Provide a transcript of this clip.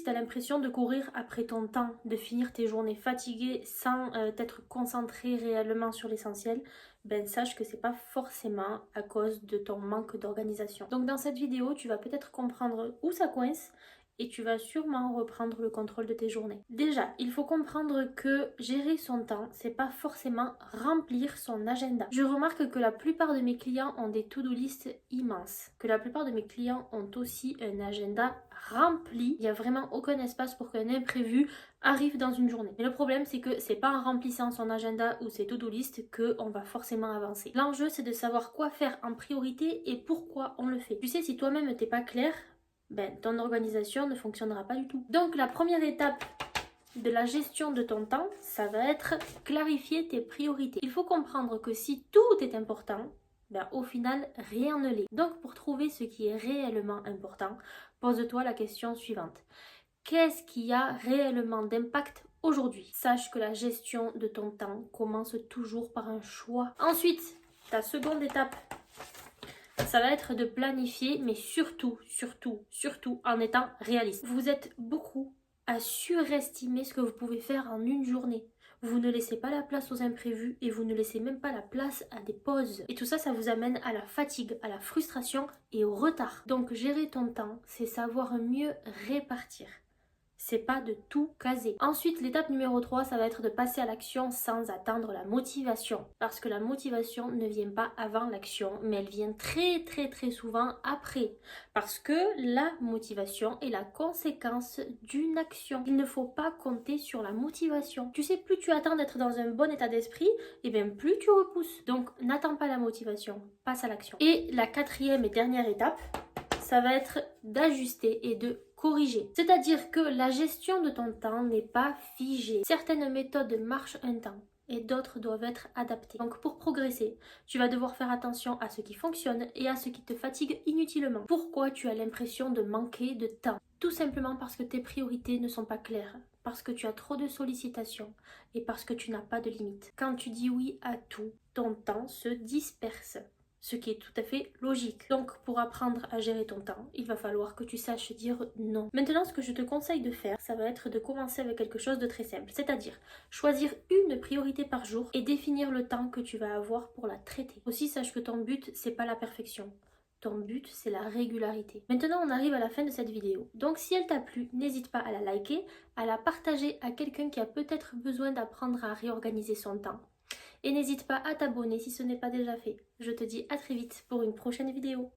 tu as l'impression de courir après ton temps, de finir tes journées fatiguées sans t'être concentré réellement sur l'essentiel, ben sache que c'est pas forcément à cause de ton manque d'organisation. Donc dans cette vidéo, tu vas peut-être comprendre où ça coince et tu vas sûrement reprendre le contrôle de tes journées. Déjà, il faut comprendre que gérer son temps, c'est pas forcément remplir son agenda. Je remarque que la plupart de mes clients ont des to-do list immenses, que la plupart de mes clients ont aussi un agenda rempli. Il n'y a vraiment aucun espace pour qu'un imprévu arrive dans une journée. Mais le problème, c'est que c'est pas en remplissant son agenda ou ses to-do list qu'on va forcément avancer. L'enjeu, c'est de savoir quoi faire en priorité et pourquoi on le fait. Tu sais, si toi-même t'es pas clair, ben, ton organisation ne fonctionnera pas du tout. Donc la première étape de la gestion de ton temps, ça va être clarifier tes priorités. Il faut comprendre que si tout est important, ben, au final, rien ne l'est. Donc pour trouver ce qui est réellement important, pose-toi la question suivante. Qu'est-ce qui a réellement d'impact aujourd'hui? Sache que la gestion de ton temps commence toujours par un choix. Ensuite, ta seconde étape, ça va être de planifier, mais surtout en étant réaliste. Vous êtes beaucoup à surestimer ce que vous pouvez faire en une journée. Vous ne laissez pas la place aux imprévus et vous ne laissez même pas la place à des pauses. Et tout ça, ça vous amène à la fatigue, à la frustration et au retard. Donc gérer ton temps, c'est savoir mieux répartir. C'est pas de tout caser. Ensuite, l'étape numéro 3, ça va être de passer à l'action sans attendre la motivation. Parce que la motivation ne vient pas avant l'action, mais elle vient très souvent après. Parce que la motivation est la conséquence d'une action. Il ne faut pas compter sur la motivation. Tu sais, plus tu attends d'être dans un bon état d'esprit, et bien plus tu repousses. Donc n'attends pas la motivation, passe à l'action. Et la quatrième et dernière étape, ça va être d'ajuster et de corriger. C'est-à-dire que la gestion de ton temps n'est pas figée. Certaines méthodes marchent un temps et d'autres doivent être adaptées. Donc pour progresser, tu vas devoir faire attention à ce qui fonctionne et à ce qui te fatigue inutilement. Pourquoi tu as l'impression de manquer de temps? Tout simplement parce que tes priorités ne sont pas claires, parce que tu as trop de sollicitations et parce que tu n'as pas de limites. Quand tu dis oui à tout, ton temps se disperse. Ce qui est tout à fait logique. Donc pour apprendre à gérer ton temps, il va falloir que tu saches dire non. Maintenant, ce que je te conseille de faire, ça va être de commencer avec quelque chose de très simple, c'est-à-dire choisir une priorité par jour et définir le temps que tu vas avoir pour la traiter. Aussi, sache que ton but, c'est pas la perfection. Ton but, c'est la régularité. Maintenant, on arrive à la fin de cette vidéo. Donc si elle t'a plu, n'hésite pas à la liker, à la partager à quelqu'un qui a peut-être besoin d'apprendre à réorganiser son temps. Et n'hésite pas à t'abonner si ce n'est pas déjà fait. Je te dis à très vite pour une prochaine vidéo.